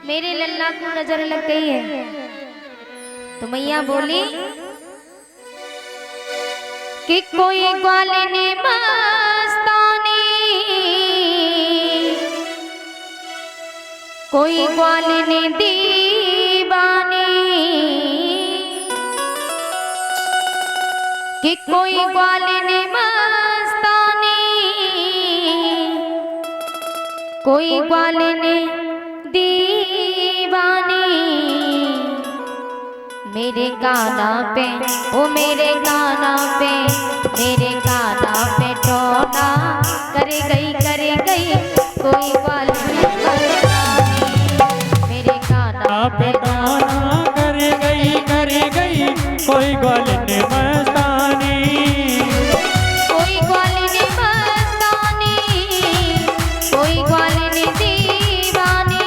मेरे लल्ला को नजर लग गई है तो मैया बोली कि कोई ग्वाले ने मस्तानी, कोई ग्वाले ने दीवानी, कि कोई ग्वाले ने मस्तानी, कोई ग्वाले ने दीवानी। मेरे गाना पे ओ मेरे गाना पे, मेरे गाना पे टोना करे गई कोई ग्वाले ने मस्तानी। मेरे गाना पे टोना करे गई कोई ग्वाले ने मस्तानी। कोई ग्वाले ने मस्तानी, कोई ग्वाले ने दीवानी,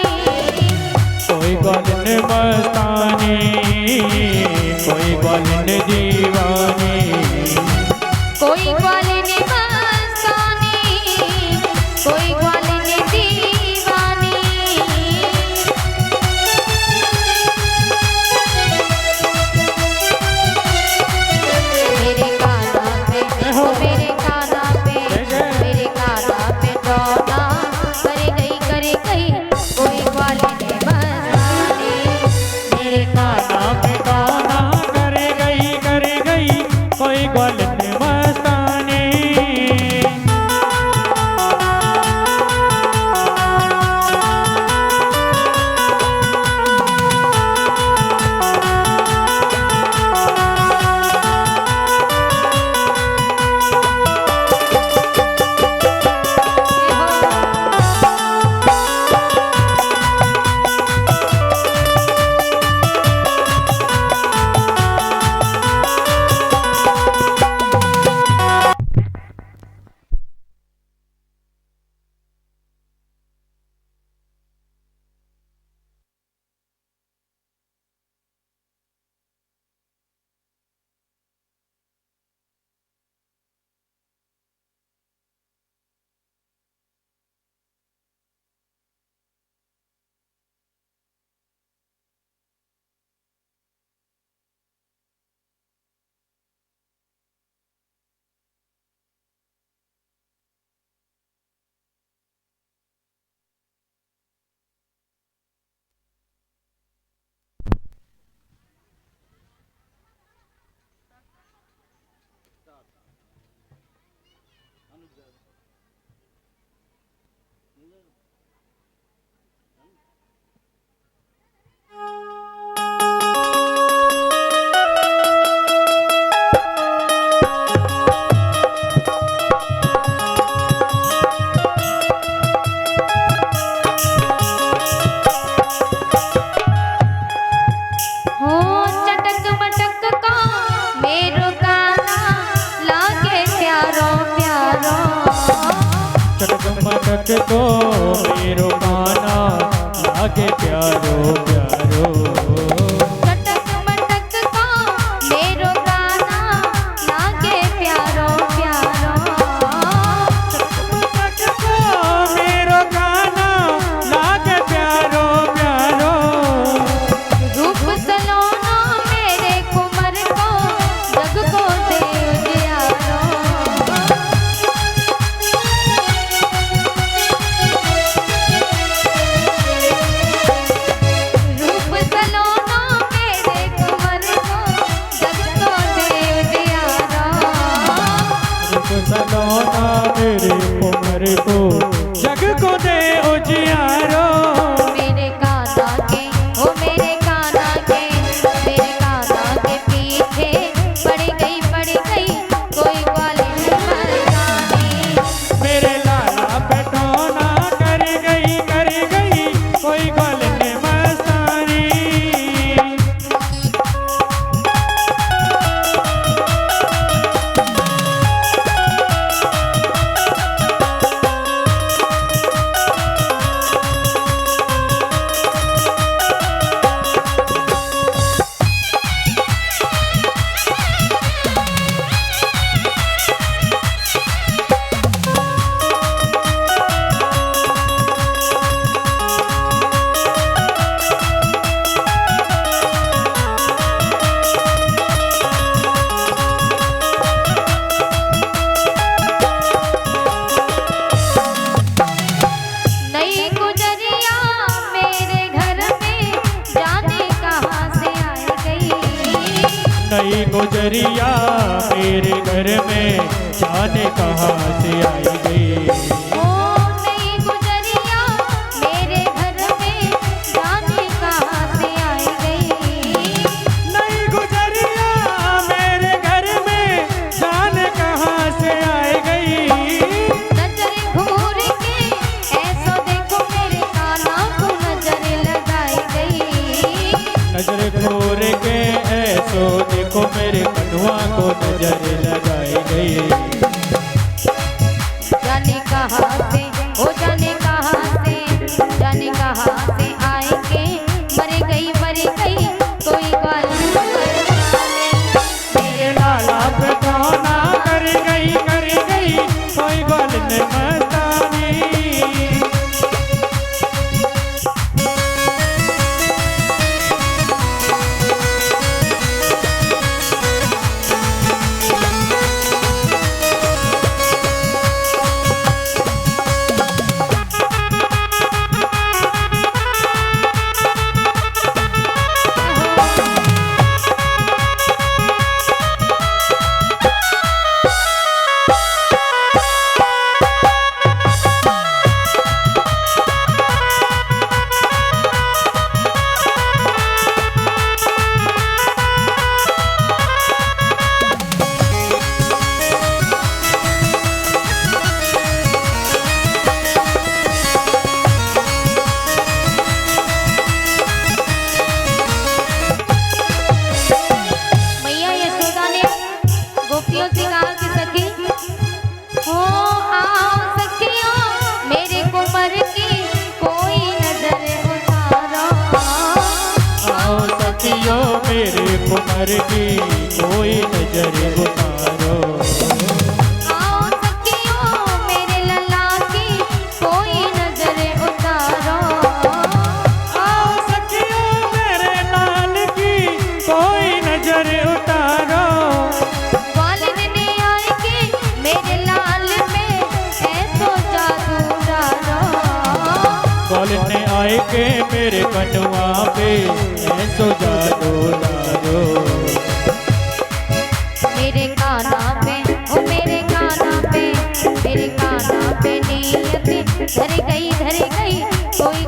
कोई ग्वाले ने मस्तानी, कोई ग्वाले ने दीवानी। कोई ग्वाले ने मस्तानी, कोई ग्वाले ने दीवानी। मेरे गाना पे ओ मेरे गाना पे, मेरे गाना पे टोना करे गई कोई ग्वाले ने मस्तानी। मेरे गाना पे टोना करे गई कोई ग्वाले ने मस्तानी। हो चटक मटक का मेरो गाना लागे प्यारो प्यारो। चटक मटक को मेरो गाना लागे प्यारो प्यारो। चटक मटक का मेरो गाना लागे प्यारो प्यारो। चटक को मेरो गाना लागे प्यारो प्यारो। रूप सलोना मेरे कुमर को जग को दे उजियारो। रूप सलोना नई गुजरिया मेरे घर में जाने कहाँ से आई गई। ओ नई गुजरिया मेरे घर में जाने कहाँ से आई गई। नई गुजरिया मेरे घर में जाने कहाँ से आई गई। नजर घूर के ऐसो देखो मेरे काना को नजर लगाई गई। नजर घूर के ऐसो देखो मेरे कन्हुआ को नजर लगाई गई। जाने कहाँ से ओ जाने कहाँ से जाने कहाँ से आएंगे। मर गई कोई बात मेरे लाला पे कौना कर गई कोई बाल ने मस्तानी। मैया यशोदा ने गोपियों से कहा कि सखी हो आओ सखियों मेरे कुंवर की कोई नजर उतारो। आओ सखियों मेरे कुंवर की कोई नजर उतारो। आओ सखियों मेरे लला की कोई नजर उतारो। आओ सखियों मेरे लाल की कोई नजर उतारो। वालिद ने आए के मेरे लाल में ऐसो जादू डालो। कौन ने आए के मेरे कन्हुआ पे ऐसो जादू डालो। मेरे काना पे ओ मेरे काना पे नीयत धर गई कोई